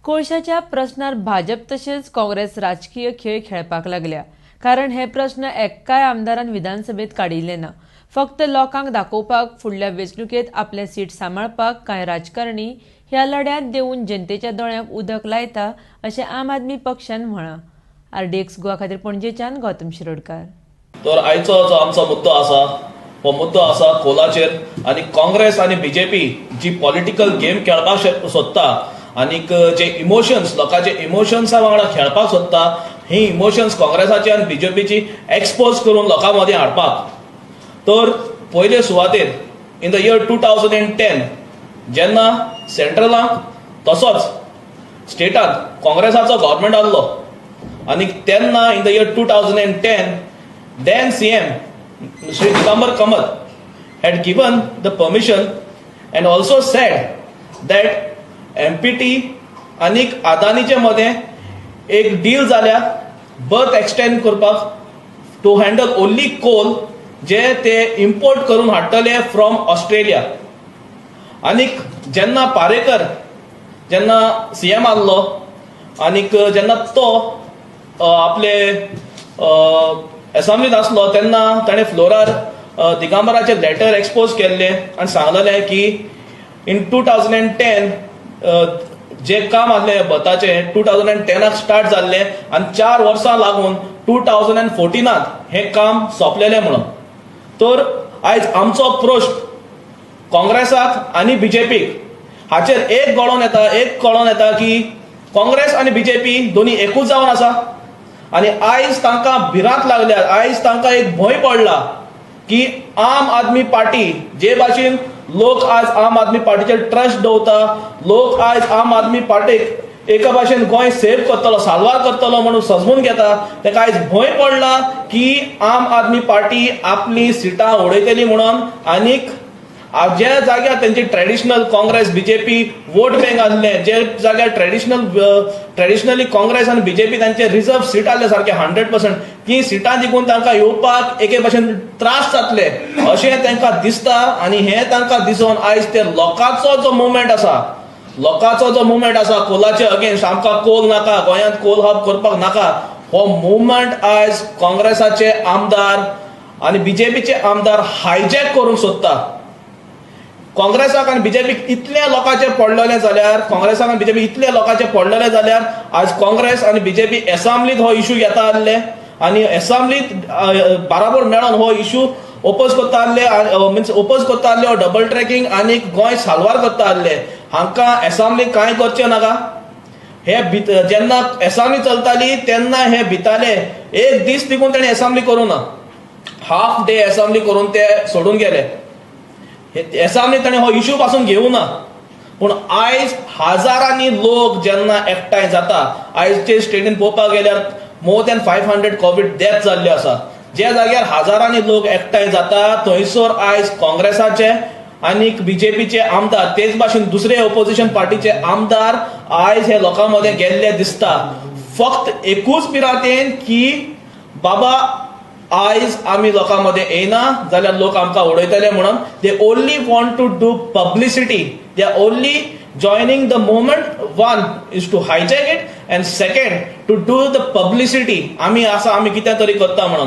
कोळशाच्या प्रश्नार भाजप तशेंच काँग्रेस राजकीय खेळ खेळपाक लागल्या. कारण हे प्रश्न एक्काय आमदारान विधानसभेत काडिल्ले ना. फक्त लोकांक दाखोवपाक फुडल्या वेंचणुकेत आपले सीट सांबाळपाक कांय राजकारणी ह्या लढ्यांत देऊन जनतेच्या दोळ्यांक उदक लायता अशें आम आदमी पक्षान म्हळां. RDX गोवा खातीर पणजेच्यान गौतम शिरोडकार. तर आयचो जो आमचो मुद्दो आसा हो मुद्दो आसा कोलाचेर आनी काँग्रेस आनी बीजेपी जी पॉलिटिकल गेम खेळपाक सोदता आनीक जे इमोशन्स लोकांचे इमोशन्सा वांगडा खेळपाक सोदता ही इमोशन्स काँग्रेसाची आनी बीजेपीची एक्सपोज करून लोकां मदीं हाडपाक. तर पयले सुवातेर इन द इयर 2010 जेन्ना सेंट्रलांक तसोच स्टेटांत काँग्रेसाचो गव्हर्मेंट आसलो आनी तेन्ना in the year 2010 then CM Shri Digambar Kamath had given the permission and also said that MPT आनीक अदानीचे मदें एक डील जाल्या बर्थ एक्सटेंड करपाक टू हँडल ओन्ली कोल जे ते इम्पोर्ट करून हाडटले फ्रॉम ऑस्ट्रेलिया. आनीक जेन्ना पारेकर जेन्ना CM आसलो आनीक जेन्ना तो आपले असेंब्लीत आसलो तेन्ना ताणें फ्लोरार दिगंबराचे लेटर एक्सपोज केल्ले आनी सांगलेलें की इन 2010 जे काम आसलें बर्थाचें 2010 स्टार्ट जाल्लें आनी 4 वर्सां लागून 2014 हें काम सोंपलेलें म्हणून. तर आयज आमचो प्रश्न काँग्रेसाक आनी बीजेपीक हाचेर एक कळोन येता की काँग्रेस आनी बीजेपी दोनी एकूच जावन आसा आनी आयज तांकां भिरांत लागल्या. आयज तांकां एक भंय पडला की आम आदमी पार्टी जे भाशेन लोक आज आम आदमी पार्टीचेर ट्रस्ट दवरता, लोक आज आम आदमी पार्टीक एका भाशेन गोंय सेव्ह करतलो साल्वार करतलो म्हणून सजमून घेता. ताका आयज भंय पडला की आम आदमी पार्टी आपली सिटां उडयतली म्हणून आनीक जे जाग्यार तेंची traditional Congress BJP vote bank आसले जे जाग्यार ट्रेडिशनली काँग्रेस आनी बीजेपी तांचे रिजर्व सीट आसले सारखे 100% ती सिटां जिखून तांकां येवपाक एके भाशेन त्रास जातले अशें तांकां दिसता. आनी हें तांकां दिसून आयज ते लोकांचो जो मुवमेंट आसा कोलाचे अगेन्स्ट आमकां कोल नाका, गोंयांत कोल हब करपाक नाका, हो मुवमेंट आयज काँग्रेसाचे आमदार आनी बीजेपीचे आमदार हायजॅक करूंक सोदता. काँग्रेसाक आनी बीजेपीक इतले लोकांचे पडलेले जाल्यार आज काँग्रेस आनी बीजेपी असेंब्लीत हो इशू घेता आसले आनी असेंब्लीत बराबर मेळोन हो इशू ओपोज करता आसले हो डबल ट्रॅकिंग आनी गोंय साल्वार करता आसले. हांकां असेंब्लीक कांय करचें नाका. हे जेन्ना असेंब्ली चलताली तेन्ना हे भिताले एक दीस देखून ताणें असेंब्ली करूं ना, हाफ डे असेंब्ली करून ते सोडून गेले. असेंब्लीत ताणें हो इशू पासून घेवं ना. पूण आयज हजारांनी लोक जेन्ना एकठांय जाता, आयजचे स्टेटीन पळोवपाक गेल्यार मोर दॅन 500 कोविड डेथ जाल्ले आसा. जे जाग्यार हजारांनी लोक एकठांय जाता थंयसर आयज काँग्रेसाचे आनीक बीजेपीचे आमदार तेच भाशेन दुसरे ऑपोजिशन पार्टीचे आमदार आयज हे लोकां मदें गेल्ले दिसता फक्त एकूच पिरातेन की बाबा आयज आमी लोकां मदें येना जाल्यार लोक आमकां उडयतले म्हणून. They only want to do publicity. They are only joining the movement. One is to hijack it and second to do the publicity. आमी कितें तरी करता म्हणून.